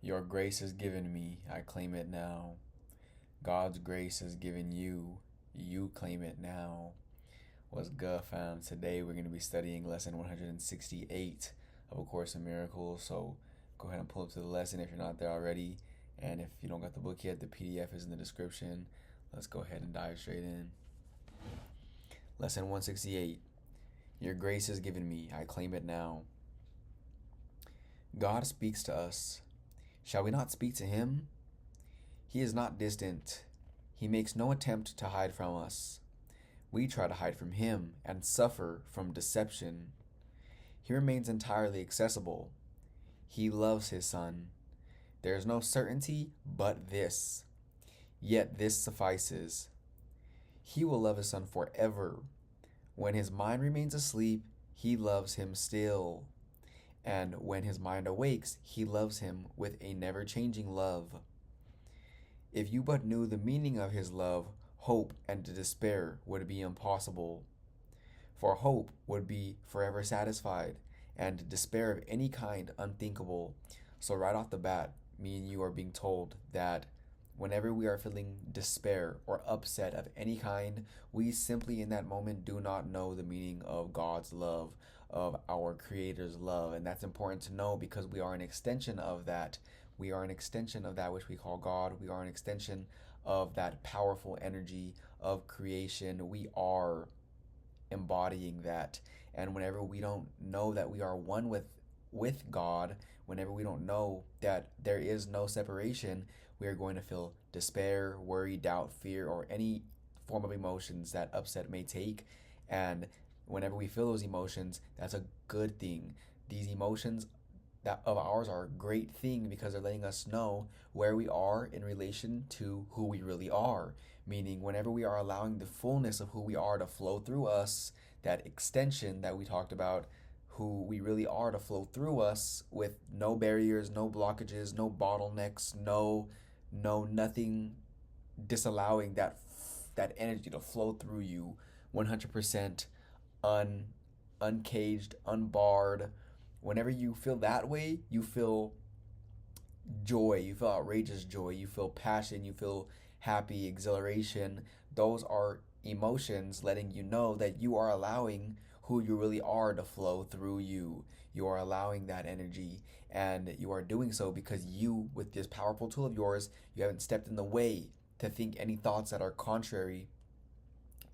Your grace is given me, I claim it now. God's grace is given you, you claim it now. What's good, fam? Today we're going to be studying lesson 168 of A Course in Miracles. So go ahead and pull up to the lesson if you're not there already. And if you don't got the book yet, the PDF is in the description. Let's go ahead and dive straight in. Lesson 168. Your grace is given me, I claim it now. God speaks to us. Shall we not speak to him? He is not distant. He makes no attempt to hide from us. We try to hide from him and suffer from deception. He remains entirely accessible. He loves his son. There is no certainty but this. Yet this suffices. He will love his son forever. When his mind remains asleep, he loves him still. And when his mind awakes, he loves him with a never-changing love. If you but knew the meaning of his love, hope and despair would be impossible. For hope would be forever satisfied, and despair of any kind unthinkable. So right off the bat, me and you are being told that whenever we are feeling despair or upset of any kind, we simply in that moment do not know the meaning of God's love, of our Creator's love. And that's important to know because we are an extension of that. We are an extension of that which we call God. We are an extension of that powerful energy of creation. We are embodying that. And whenever we don't know that we are one with God, whenever we don't know that there is no separation, we are going to feel despair, worry, doubt, fear, or any form of emotions that upset may take. And whenever we feel those emotions, that's a good thing. These emotions that of ours are a great thing because they're letting us know where we are in relation to who we really are. Meaning whenever we are allowing the fullness of who we are to flow through us, that extension that we talked about, who we really are to flow through us with no barriers, no blockages, no bottlenecks, no nothing disallowing that energy to flow through you 100% uncaged, unbarred. Whenever you feel that way, you feel joy, you feel outrageous joy, you feel passion, you feel happy, exhilaration. Those are emotions letting you know that you are allowing who you really are to flow through you. You are allowing that energy, and you are doing so because you, with this powerful tool of yours, you haven't stepped in the way to think any thoughts that are contrary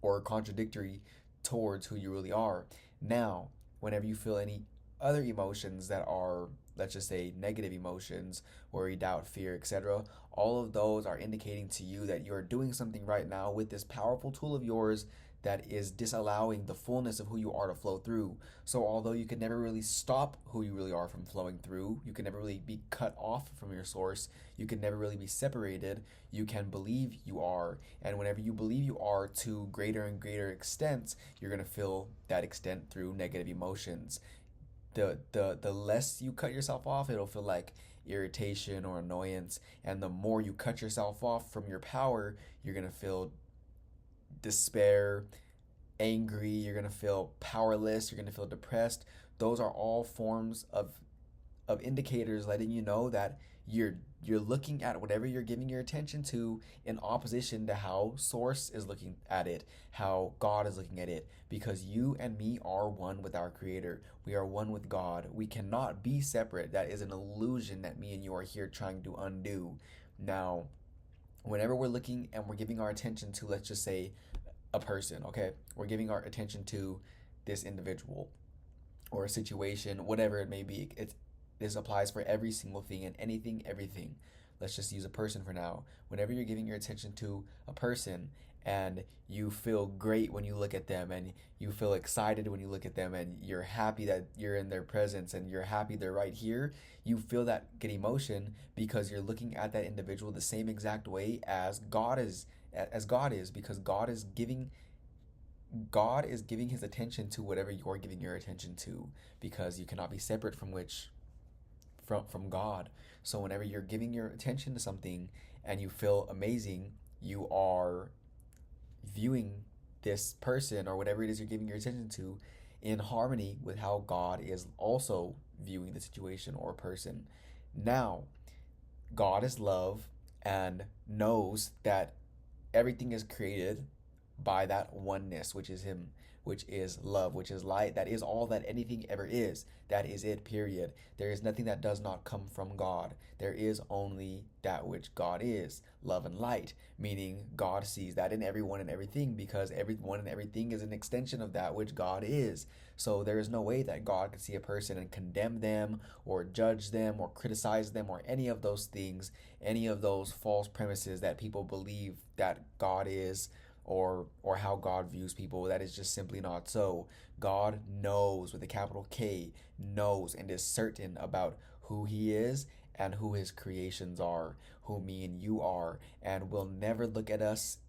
or contradictory towards who you really are. Now, whenever you feel any other emotions that are, let's just say, negative emotions, worry, doubt, fear, etc., all of those are indicating to you that you're doing something right now with this powerful tool of yours that is disallowing the fullness of who you are to flow through. So although you can never really stop who you really are from flowing through, you can never really be cut off from your source, you can never really be separated, you can believe you are. And whenever you believe you are to greater and greater extents, you're going to feel that extent through negative emotions. The less you cut yourself off, it'll feel like irritation or annoyance. And the more you cut yourself off from your power, you're going to feel despair, angry, you're going to feel powerless, you're going to feel depressed. Those are all forms of indicators letting you know that you're looking at whatever you're giving your attention to in opposition to how source is looking at it, how God is looking at it, because you and me are one with our Creator. We are one with God. We cannot be separate. That is an illusion that me and you are here trying to undo. Now, whenever we're looking and we're giving our attention to, let's just say, a person, okay? We're giving our attention to this individual or a situation, whatever it may be. This applies for every single thing and anything, everything. Let's just use a person for now. Whenever you're giving your attention to a person and you feel great when you look at them and you feel excited when you look at them and you're happy that you're in their presence and you're happy they're right here, you feel that good emotion because you're looking at that individual the same exact way as God is, because God is giving his attention to whatever you're giving your attention to, because you cannot be separate from God. So whenever you're giving your attention to something and you feel amazing, you are viewing this person or whatever it is you're giving your attention to in harmony with how God is also viewing the situation or person. Now, God is love and knows that everything is created by that oneness, which is Him, which is love, which is light. That is all that anything ever is. That is it, period. There is nothing that does not come from God. There is only that which God is, love and light, meaning God sees that in everyone and everything, because everyone and everything is an extension of that which God is. So there is no way that God could see a person and condemn them or judge them or criticize them or any of those things, any of those false premises that people believe that God is, or how God views people. That is just simply not so. God knows, with a capital K, knows and is certain about who He is and who His creations are, who me and you are, and will never look at us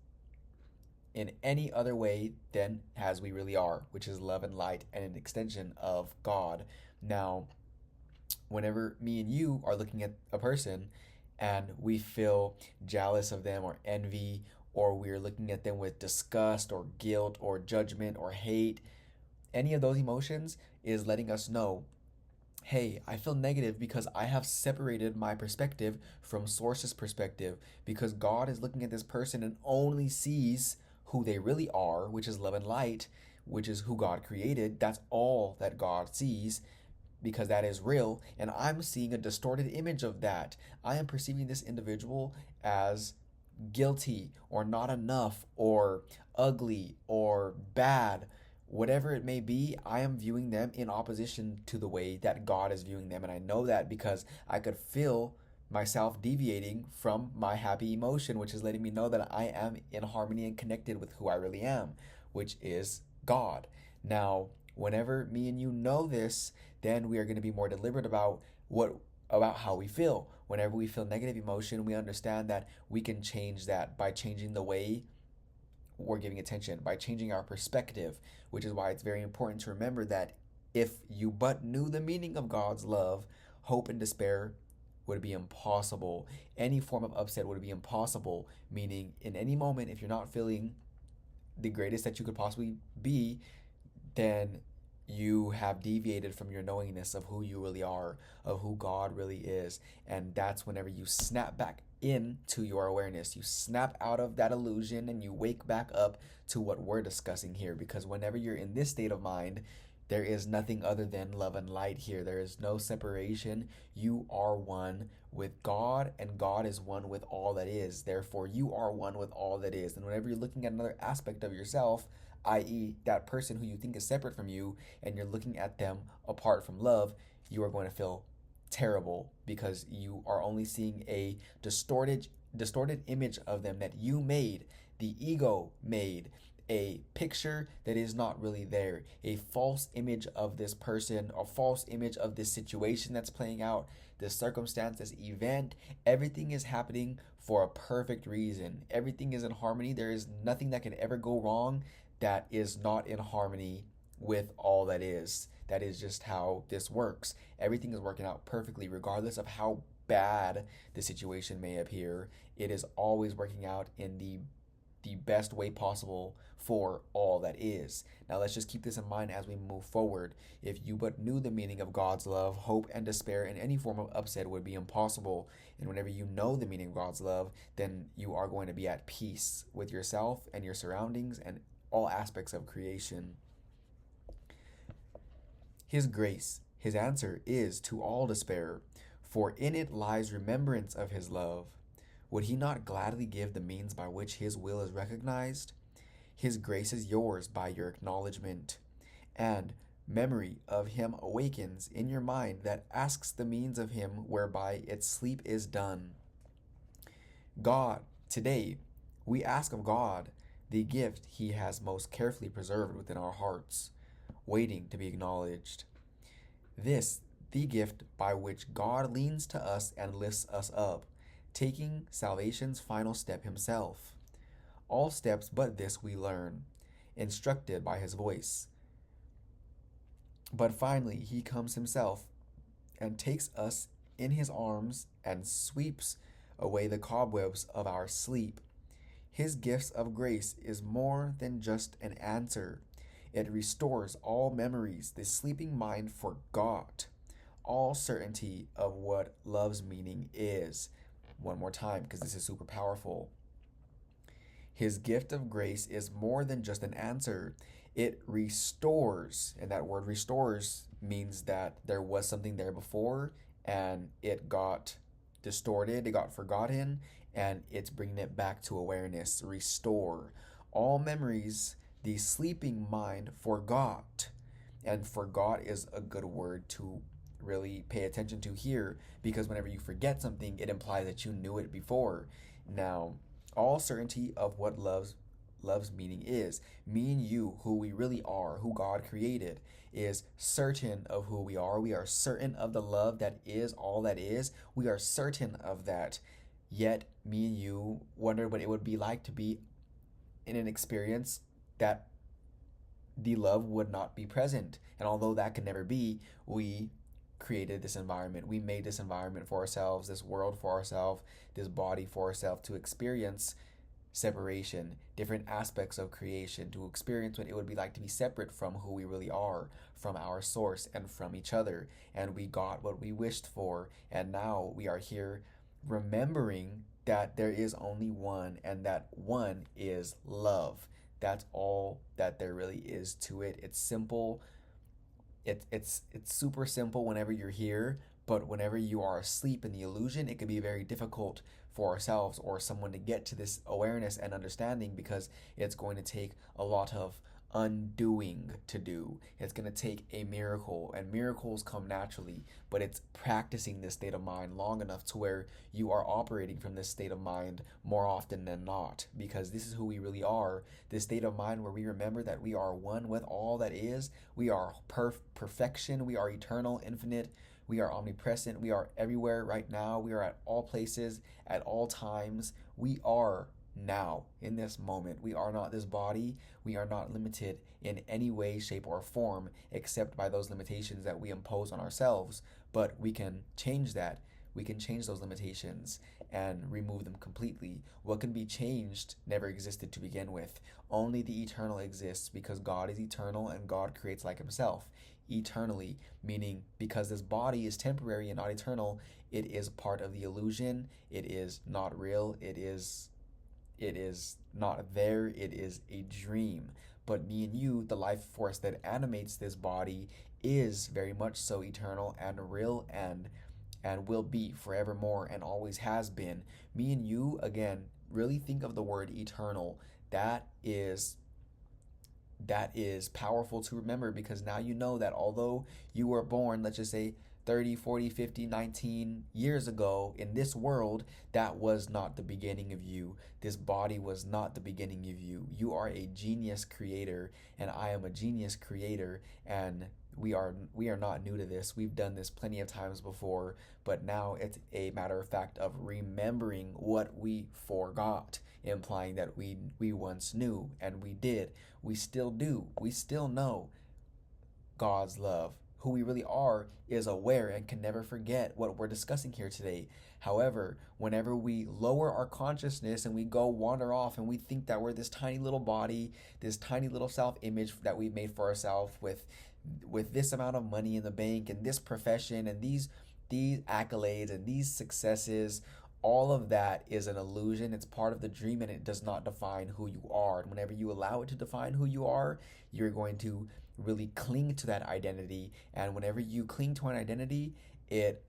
in any other way than as we really are, which is love and light and an extension of God. Now, whenever me and you are looking at a person and we feel jealous of them or envy, or we're looking at them with disgust or guilt or judgment or hate, any of those emotions is letting us know, hey, I feel negative because I have separated my perspective from Source's perspective, because God is looking at this person and only sees who they really are, which is love and light, which is who God created. That's all that God sees, because that is real, and I'm seeing a distorted image of that. I am perceiving this individual as guilty or not enough or ugly or bad. Whatever it may be, I am viewing them in opposition to the way that God is viewing them. And I know that because I could feel myself deviating from my happy emotion, which is letting me know that I am in harmony and connected with who I really am, which is God. Now, whenever me and you know this, then we are going to be more deliberate about how we feel. Whenever we feel negative emotion, we understand that we can change that by changing the way we're giving attention, by changing our perspective, which is why it's very important to remember that if you but knew the meaning of God's love, hope and despair would be impossible. Any form of upset would be impossible, meaning in any moment, if you're not feeling the greatest that you could possibly be, then you have deviated from your knowingness of who you really are, of who God really is. And that's whenever you snap back into your awareness. You snap out of that illusion and you wake back up to what we're discussing here. Because whenever you're in this state of mind, there is nothing other than love and light here. There is no separation. You are one with God, and God is one with all that is. Therefore, you are one with all that is. And whenever you're looking at another aspect of yourself, i.e., that person who you think is separate from you, and you're looking at them apart from love, you are going to feel terrible, because you are only seeing a distorted image of them that you made, the ego made, a picture that is not really there, a false image of this person, a false image of this situation that's playing out, this circumstance, this event. Everything is happening for a perfect reason. Everything is in harmony. There is nothing that can ever go wrong that is not in harmony with all that is. That is just how this works. Everything is working out perfectly, regardless of how bad the situation may appear. It is always working out in the best way possible for all that is. Now let's just keep this in mind as we move forward. If you but knew the meaning of God's love, hope and despair in any form of upset would be impossible. And whenever you know the meaning of God's love, then you are going to be at peace with yourself and your surroundings and all aspects of creation. His grace, His answer is to all despair, for in it lies remembrance of His love. Would He not gladly give the means by which His will is recognized? His grace is yours by your acknowledgement, and memory of Him awakens in your mind that asks the means of Him whereby its sleep is done. God, today, we ask of God the gift He has most carefully preserved within our hearts, waiting to be acknowledged. This, the gift by which God leans to us and lifts us up, taking salvation's final step Himself. All steps but this we learn, instructed by His voice. But finally He comes Himself and takes us in His arms and sweeps away the cobwebs of our sleep. His gifts of grace is more than just an answer. It restores all memories the sleeping mind forgot, all certainty of what love's meaning is. one more time because this is super powerful. His gift of grace is more than just an answer. It restores, and that word restores means that there was something there before and it got distorted, it got forgotten, and it's bringing it back to awareness. Restore. All memories the sleeping mind forgot. And forgot is a good word to really pay attention to here, because whenever you forget something, it implies that you knew it before. Now, all certainty of what love's meaning is. Me and you, who we really are, who God created, is certain of who we are. We are certain of the love that is all that is. We are certain of that. Yet, me and you wonder what it would be like to be in an experience that the love would not be present. And although that can never be, we created this environment. We made this environment for ourselves, this world for ourselves, this body for ourselves to experience separation, different aspects of creation, to experience what it would be like to be separate from who we really are, from our source, and from each other. And we got what we wished for. And now we are here remembering that there is only one, and that one is love. That's all that there really is to it. It's simple. It's super simple whenever you're here, but whenever you are asleep in the illusion, it can be very difficult for ourselves or someone to get to this awareness and understanding, because it's going to take a lot of undoing to do. It's going to take a miracle, and miracles come naturally, but it's practicing this state of mind long enough to where you are operating from this state of mind more often than not, because this is who we really are. This state of mind where we remember that we are one with all that is. We are perfection. We are eternal, infinite. We are omnipresent. We are everywhere right now. We are at all places at all times. We are now in this moment. We are not this body. We are not limited in any way, shape, or form except by those limitations that we impose on ourselves. But we can change that. We can change those limitations and remove them completely. What can be changed never existed to begin with. Only the eternal exists, because God is eternal and God creates like himself eternally, meaning because this body is temporary and not eternal, it is part of the illusion. It is not real. It is not there. It is a dream. But me and you, the life force that animates this body, is very much so eternal and real, and will be forevermore, and always has been. Me and you, again, really think of the word eternal. That is powerful to remember, because now you know that although you were born, let's just say 30, 40, 50, 19 years ago in this world, that was not the beginning of you. This body was not the beginning of you. You are a genius creator, and I am a genius creator, and we are not new to this. We've done this plenty of times before, but now it's a matter of fact of remembering what we forgot, implying that we once knew, and we did. We still do. We still know God's love. Who we really are is aware and can never forget what we're discussing here today. However, whenever we lower our consciousness and we go wander off and we think that we're this tiny little body, this tiny little self-image that we've made for ourselves with this amount of money in the bank and this profession and these accolades and these successes, all of that is an illusion. It's part of the dream, and it does not define who you are. And whenever you allow it to define who you are, you're going to really cling to that identity. And whenever you cling to an identity, it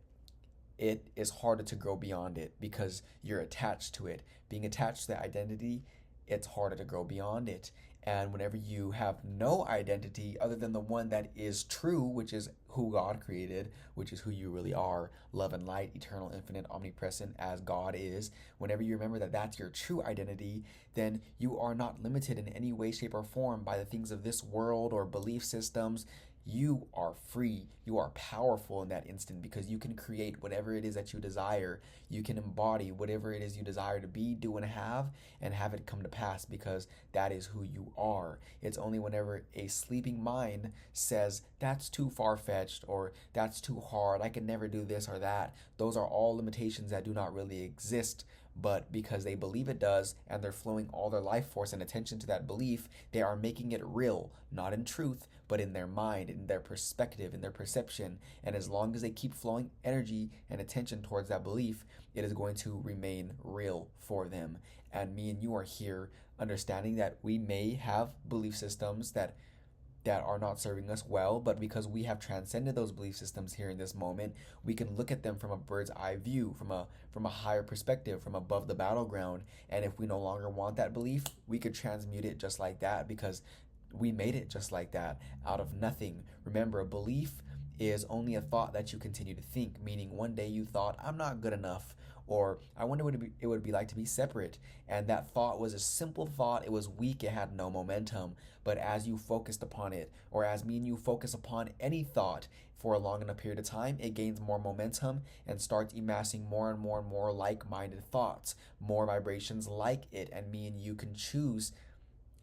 is harder to grow beyond it, because you're attached to it. Being attached to that identity, it's harder to grow beyond it. And whenever you have no identity other than the one that is true, which is who God created, which is who you really are, love and light, eternal, infinite, omnipresent as God is, whenever you remember that that's your true identity, then you are not limited in any way, shape, or form by the things of this world or belief systems. You are free. You are powerful in that instant, because you can create whatever it is that you desire. You can embody whatever it is you desire to be, do, and have it come to pass, because that is who you are. It's only whenever a sleeping mind says, that's too far-fetched, or that's too hard, I can never do this or that. Those are all limitations that do not really exist, but because they believe it does, and they're flowing all their life force and attention to that belief, they are making it real, not in truth, but but in their mind, in their perspective, in their perception. And as long as they keep flowing energy and attention towards that belief, it is going to remain real for them. And me and you are here understanding that we may have belief systems that are not serving us well, but because we have transcended those belief systems here in this moment, we can look at them from a bird's eye view, from a higher perspective, from above the battleground. And if we no longer want that belief, we could transmute it just like that, because we made it just like that out of nothing. Remember, a belief is only a thought that you continue to think, meaning one day you thought, I'm not good enough, or I wonder what it would be like to be separate. And that thought was a simple thought. It was weak. It had no momentum. But as you focused upon it, or as me and you focus upon any thought for a long enough period of time, it gains more momentum and starts amassing more and more and more like-minded thoughts, more vibrations like it. And me and you can choose,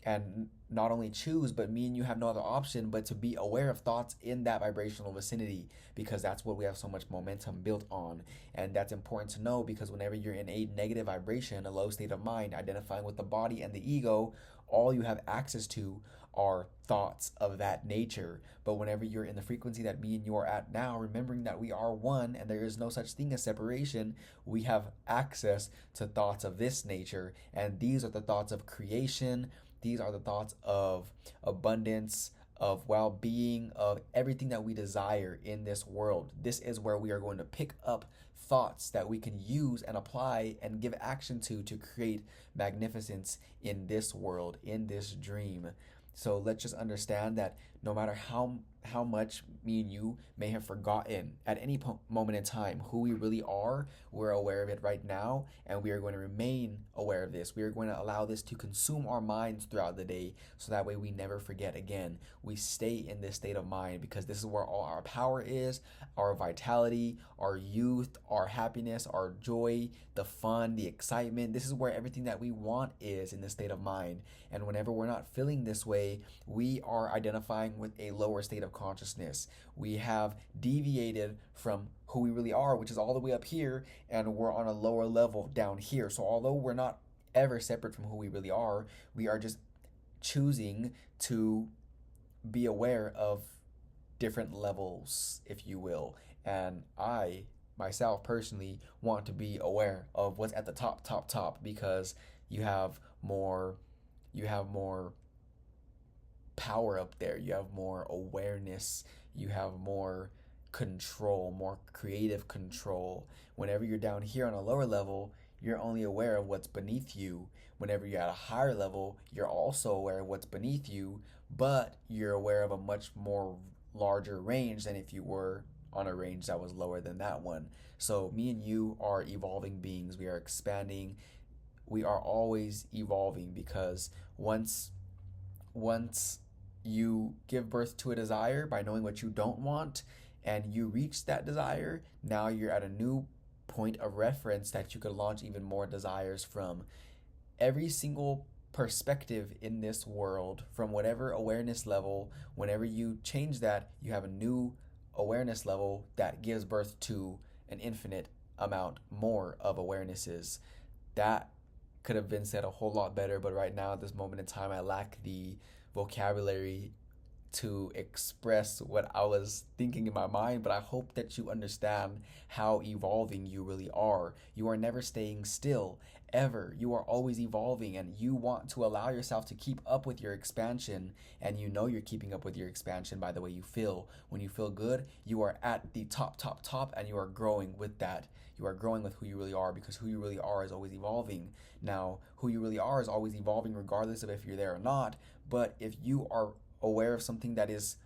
and not only choose, but me and you have no other option but to be aware of thoughts in that vibrational vicinity, because that's what we have so much momentum built on. And that's important to know, because whenever you're in a negative vibration, a low state of mind, identifying with the body and the ego, all you have access to are thoughts of that nature. But whenever you're in the frequency that me and you are at now, remembering that we are one and there is no such thing as separation, we have access to thoughts of this nature. And these are the thoughts of creation. These are the thoughts of abundance, of well-being, of everything that we desire in this world. This is where we are going to pick up thoughts that we can use and apply and give action to create magnificence in this world, in this dream. So let's just understand that no matter how much me and you may have forgotten at any moment in time who we really are, we're aware of it right now, and we are going to remain aware of this. We are going to allow this to consume our minds throughout the day, so that way we never forget again. We stay in this state of mind, because this is where all our power is, our vitality, our youth, our happiness, our joy, the fun, the excitement. This is where everything that we want is, in this state of mind. And whenever we're not feeling this way, we are identifying with a lower state of consciousness. We have deviated from who we really are, which is all the way up here, and we're on a lower level down here. So although we're not ever separate from who we really are, we are just choosing to be aware of different levels, if you will. And I myself personally want to be aware of what's at the top, because you have more power up there. You have more awareness. You have more control, more creative control. Whenever you're down here on a lower level, you're only aware of what's beneath you. Whenever you're at a higher level, you're also aware of what's beneath you, but you're aware of a much more larger range than if you were on a range that was lower than that one. So me and you are evolving beings. We are expanding. We are always evolving, because once you give birth to a desire by knowing what you don't want, and you reach that desire, now you're at a new point of reference that you could launch even more desires from. Every single perspective in this world, from whatever awareness level, whenever you change that, you have a new awareness level that gives birth to an infinite amount more of awarenesses. That could have been said a whole lot better, but right now at this moment in time, I lack the vocabulary to express what I was thinking in my mind. But I hope that you understand how evolving you really are. You are never staying still, ever. You are always evolving, and you want to allow yourself to keep up with your expansion, and you know you're keeping up with your expansion by the way you feel. When you feel good, you are at the top, and you are growing with that. You are growing with who you really are, because who you really are is always evolving. Now, who you really are is always evolving regardless of if you're there or not. But if you are aware of something that is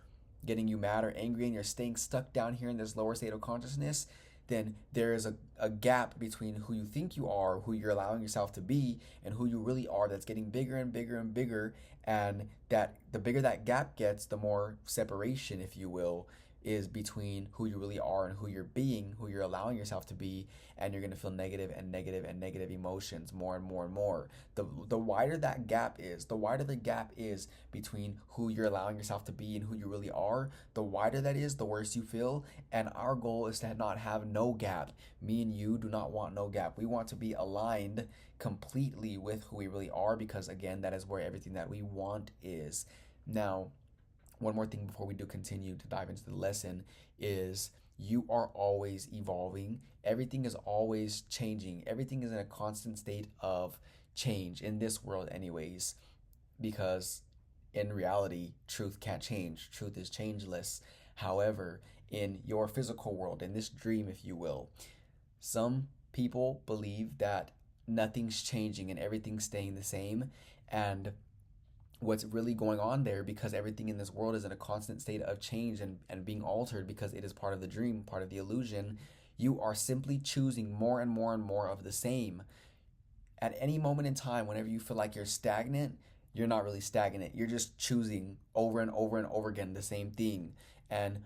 getting you mad or angry, and you're staying stuck down here in this lower state of consciousness, then there is a gap between who you think you are, who you're allowing yourself to be, and who you really are, that's getting bigger and bigger and bigger. And that the bigger that gap gets, the more separation, if you will, is between who you really are and who you're being, who you're allowing yourself to be. And you're going to feel negative and negative and negative emotions more and more and more. The wider that gap is, the wider the gap is between who you're allowing yourself to be and who you really are, the wider that is, the worse you feel. And our goal is to not have no gap. Me and you do not want no gap. We want to be aligned completely with who we really are, because again, that is where everything that we want is. Now, one more thing before we do continue to dive into the lesson is you are always evolving. Everything is always changing. Everything is in a constant state of change in this world, anyways, because in reality, truth can't change. Truth is changeless. However, in your physical world, in this dream, if you will, some people believe that nothing's changing and everything's staying the same. And what's really going on there, because everything in this world is in a constant state of change and being altered because it is part of the dream, part of the illusion, you are simply choosing more and more and more of the same. At any moment in time, whenever you feel like you're stagnant, you're not really stagnant. You're just choosing over and over and over again the same thing. And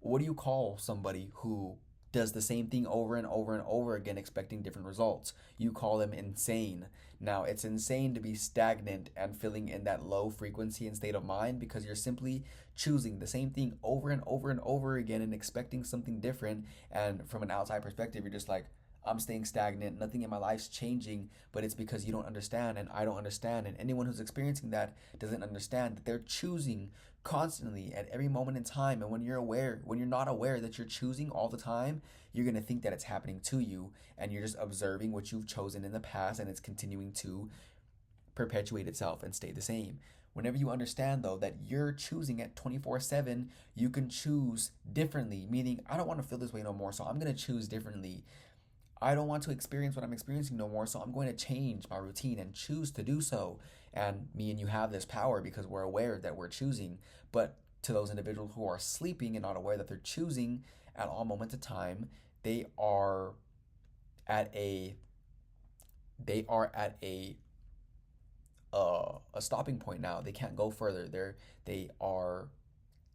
what do you call somebody who does the same thing over and over and over again expecting different results? You call them insane. Now, it's insane to be stagnant and feeling in that low frequency and state of mind because you're simply choosing the same thing over and over and over again and expecting something different. And from an outside perspective, you're just like, I'm staying stagnant, nothing in my life's changing, but it's because you don't understand and I don't understand. And anyone who's experiencing that doesn't understand that they're choosing constantly at every moment in time. And when you're not aware that you're choosing all the time, you're going to think that it's happening to you and you're just observing what you've chosen in the past and it's continuing to perpetuate itself and stay the same. Whenever you understand, though, that you're choosing at 24/7, you can choose differently, meaning I don't want to feel this way no more, so I'm going to choose differently. I don't want to experience what I'm experiencing no more, so I'm going to change my routine and choose to do so. And me and you have this power because we're aware that we're choosing. But to those individuals who are sleeping and not aware that they're choosing at all moments of time, they are at a they are at a stopping point now. They can't go further. They are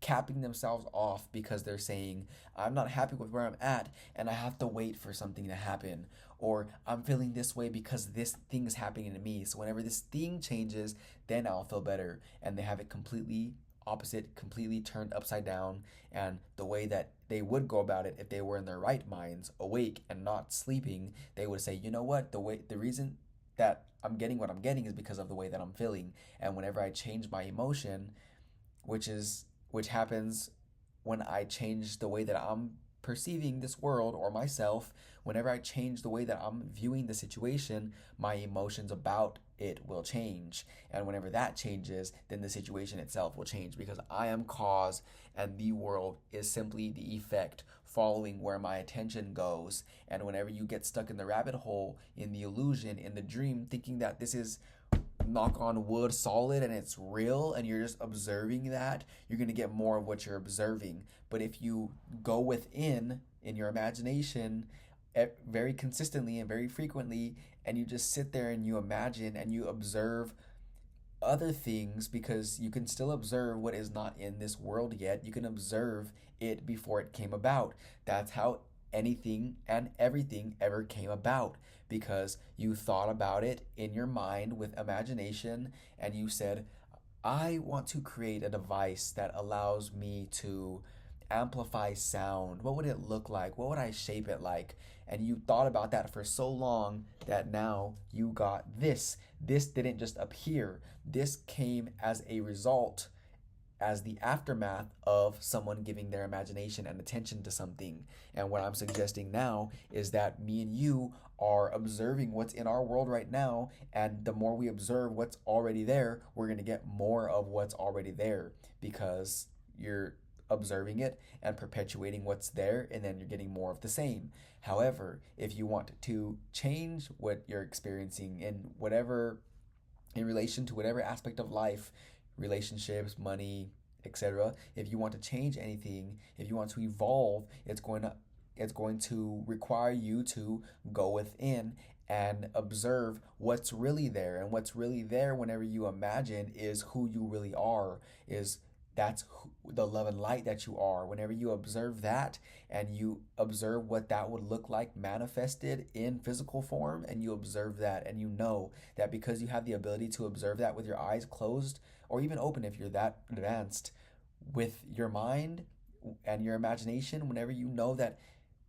capping themselves off because they're saying, I'm not happy with where I'm at and I have to wait for something to happen. Or I'm feeling this way because this thing is happening to me. So whenever this thing changes, then I'll feel better. And they have it completely opposite, completely turned upside down. And the way that they would go about it if they were in their right minds, awake and not sleeping, they would say, you know what, the reason that I'm getting what I'm getting is because of the way that I'm feeling. And whenever I change my emotion, which happens when I change the way that I'm perceiving this world or myself, whenever I change the way that I'm viewing the situation, my emotions about it will change. And whenever that changes, then the situation itself will change because I am cause and the world is simply the effect following where my attention goes. And whenever you get stuck in the rabbit hole, in the illusion, in the dream, thinking that this is knock on wood solid and it's real and you're just observing that, you're going to get more of what you're observing. But if you go within in your imagination very consistently and very frequently and you just sit there and you imagine and you observe other things, because you can still observe what is not in this world yet, you can observe it before it came about. That's how anything and everything ever came about, because you thought about it in your mind with imagination and you said, I want to create a device that allows me to amplify sound. What would it look like? What would I shape it like? And you thought about that for so long that now you got this. This didn't just appear. This came as a result, as the aftermath of someone giving their imagination and attention to something. And what I'm suggesting now is that me and you are observing what's in our world right now, and the more we observe what's already there, we're going to get more of what's already there, because you're observing it and perpetuating what's there, and then you're getting more of the same. However, if you want to change what you're experiencing in relation to whatever aspect of life, relationships, money, etc., if you want to change anything, if you want to evolve, it's going to require you to go within and observe what's really there. And what's really there whenever you imagine is who you really are, the love and light that you are. Whenever you observe that and you observe what that would look like manifested in physical form, and you observe that and you know that because you have the ability to observe that with your eyes closed or even open if you're that advanced, with your mind and your imagination, whenever you know that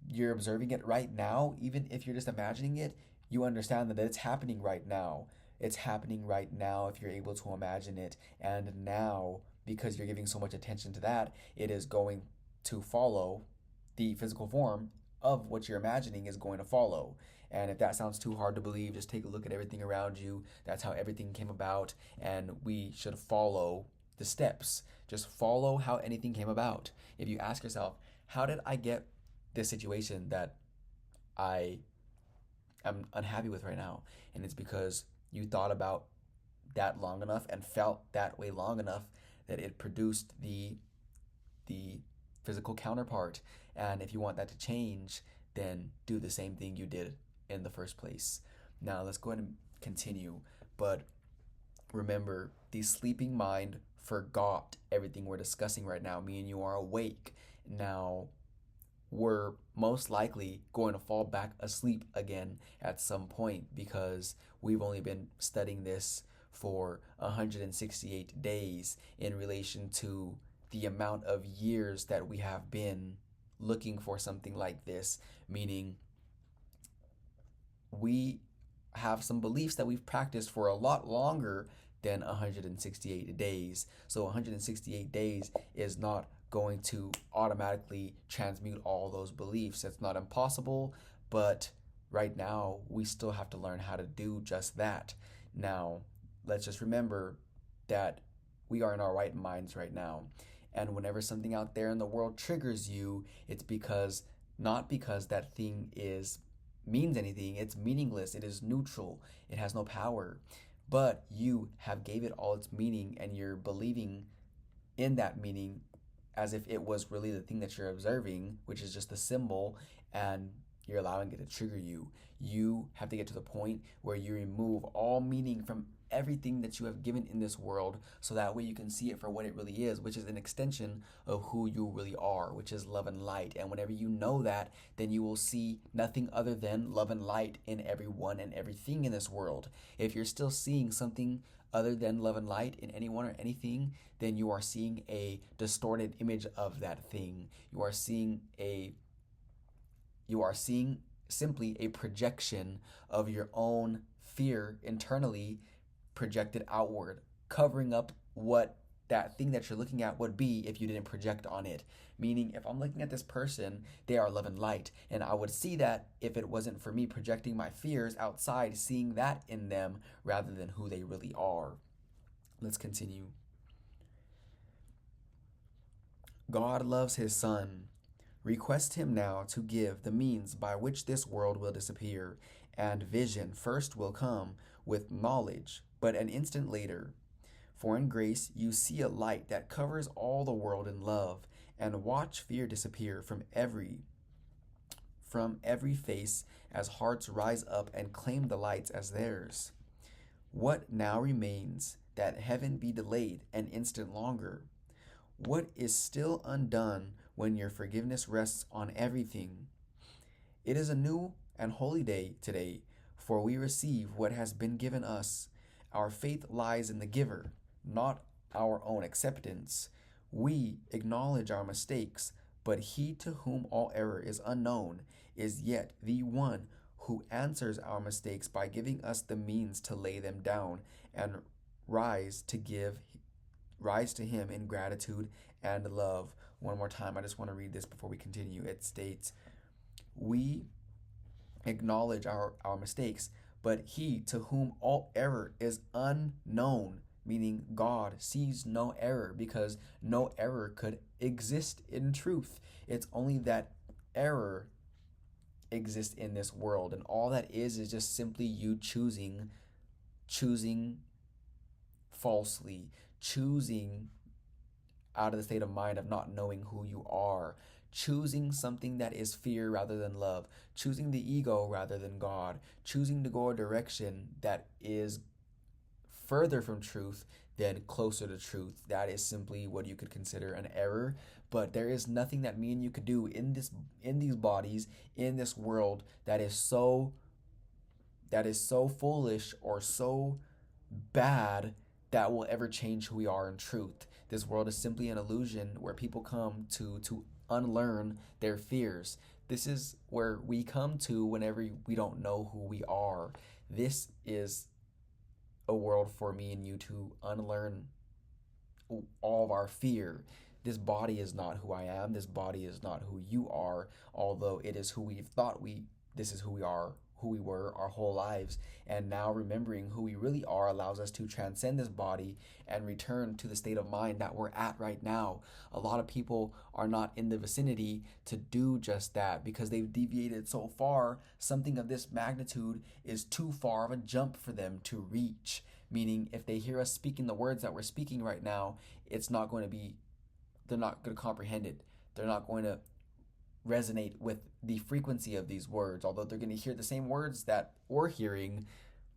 you're observing it right now, even if you're just imagining it, you understand that it's happening right now. It's happening right now if you're able to imagine it. And now because you're giving so much attention to that, it is going to follow the physical form of what you're imagining is going to follow. And if that sounds too hard to believe, just take a look at everything around you. That's how everything came about, and we should follow the steps. Just follow how anything came about. If you ask yourself, how did I get this situation that I am unhappy with right now? And it's because you thought about that long enough and felt that way long enough that it produced the physical counterpart. And if you want that to change, then do the same thing you did in the first place. Now let's go ahead and continue. But remember, the sleeping mind forgot everything we're discussing right now. Me and you are awake. Now we're most likely going to fall back asleep again at some point, because we've only been studying this for 168 days in relation to the amount of years that we have been looking for something like this, meaning we have some beliefs that we've practiced for a lot longer than 168 days. So 168 days is not going to automatically transmute all those beliefs. It's not impossible, but right now we still have to learn how to do just that. Now, let's just remember that we are in our right minds right now. And whenever something out there in the world triggers you, it's not because that thing means anything. It's meaningless. It is neutral. It has no power. But you have gave it all its meaning, and you're believing in that meaning as if it was really the thing that you're observing, which is just a symbol, and you're allowing it to trigger you. You have to get to the point where you remove all meaning from everything that you have given in this world, so that way you can see it for what it really is, which is an extension of who you really are, which is love and light. And whenever you know that, then you will see nothing other than love and light in everyone and everything in this world. If you're still seeing something other than love and light in anyone or anything, then you are seeing a distorted image of that thing. You are seeing simply a projection of your own fear internally projected outward, covering up what that thing that you're looking at would be if you didn't project on it. Meaning, if I'm looking at this person, they are love and light, and I would see that if it wasn't for me projecting my fears outside, seeing that in them rather than who they really are. Let's continue. God loves his Son. Request him now to give the means by which this world will disappear, and vision first will come with knowledge, but an instant later. For in grace you see a light that covers all the world in love, and watch fear disappear from every face as hearts rise up and claim the lights as theirs. What now remains that heaven be delayed an instant longer? What is still undone when your forgiveness rests on everything? It is a new and holy day today, for we receive what has been given us. Our faith lies in the giver, not our own acceptance. We acknowledge our mistakes, but he to whom all error is unknown is yet the one who answers our mistakes by giving us the means to lay them down and rise to him in gratitude and love. One more time, I just want to read this before we continue. It states, we acknowledge our mistakes, but he to whom all error is unknown, meaning God sees no error, because no error could exist in truth. It's only that error exists in this world, and all that is just simply you choosing falsely, choosing out of the state of mind of not knowing who you are, choosing something that is fear rather than love, choosing the ego rather than God, choosing to go a direction that is further from truth than closer to truth. That is simply what you could consider an error. But there is nothing that me and you could do in these bodies, in this world, that is so foolish or so bad that will ever change who we are in truth. This world is simply an illusion where people come to unlearn their fears. This is where we come to whenever we don't know who we are. This is a world for me and you to unlearn all of our fear. This body is not who I am. This body is not who you are, although it is who we've thought this is who we are, who we were our whole lives. And now remembering who we really are allows us to transcend this body and return to the state of mind that we're at right now. A lot of people are not in the vicinity to do just that because they've deviated so far. Something of this magnitude is too far of a jump for them to reach. Meaning, if they hear us speaking the words that we're speaking right now, it's not going to be, they're not going to comprehend it. They're not going to resonate with the frequency of these words. Although they're going to hear the same words that we're hearing,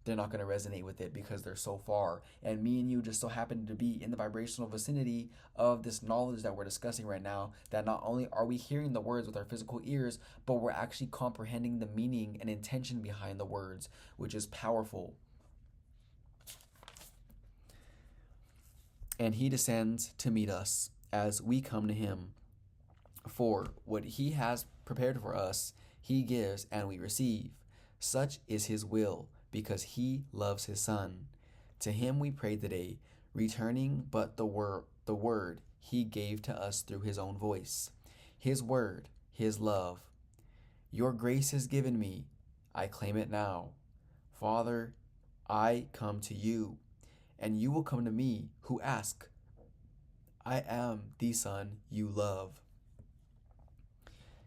they're not going to resonate with it because they're so far. And me and you just so happen to be in the vibrational vicinity of this knowledge that we're discussing right now, that not only are we hearing the words with our physical ears, but we're actually comprehending the meaning and intention behind the words, which is powerful. And he descends to meet us as we come to him. For what he has prepared for us, he gives and we receive. Such is his will, because he loves his Son. To him we pray today, returning but the word he gave to us through his own voice. His word, his love. Your grace is given me. I claim it now. Father, I come to you, and you will come to me who ask. I am the Son you love.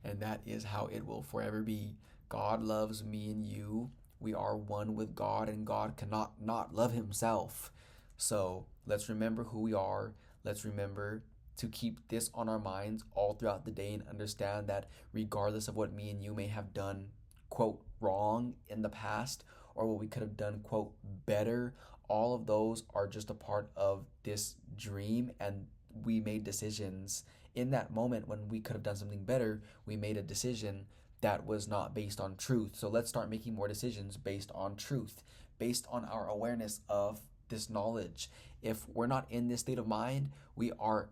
And that is how it will forever be. God loves me and you. We are one with God, and God cannot not love himself. So let's remember who we are. Let's remember to keep this on our minds all throughout the day and understand that regardless of what me and you may have done, quote, wrong in the past, or what we could have done, quote, better, all of those are just a part of this dream, and we made decisions in that moment when we could have done something better. We made a decision that was not based on truth. So let's start making more decisions based on truth, based on our awareness of this knowledge. If we're not in this state of mind, we are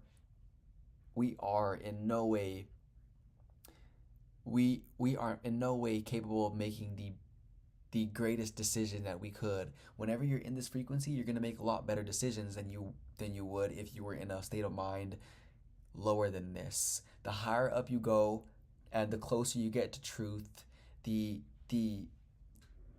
in no way capable of making the greatest decision that we could. Whenever you're in this frequency, you're going to make a lot better decisions than you would if you were in a state of mind lower than this. The higher up you go and the closer you get to truth, the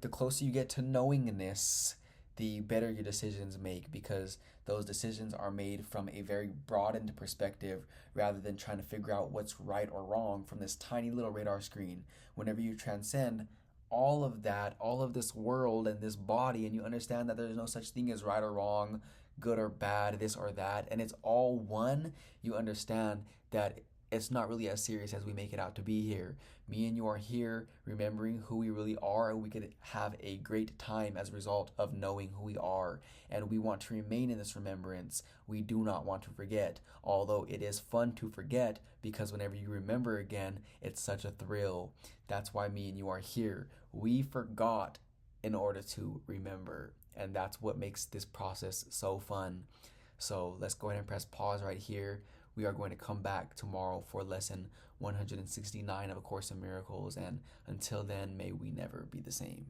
closer you get to knowingness, the better your decisions make, because those decisions are made from a very broadened perspective rather than trying to figure out what's right or wrong from this tiny little radar screen. Whenever you transcend all of that, all of this world and this body, and you understand that there's no such thing as right or wrong, good or bad, this or that, and it's all one, you understand that it's not really as serious as we make it out to be here. Me and you are here remembering who we really are, and we could have a great time as a result of knowing who we are. And we want to remain in this remembrance. We do not want to forget, although it is fun to forget, because whenever you remember again, it's such a thrill. That's why me and you are here. We forgot in order to remember, and that's what makes this process so fun. So let's go ahead and press pause right here. We are going to come back tomorrow for lesson 169 of A Course in Miracles, and until then, may we never be the same.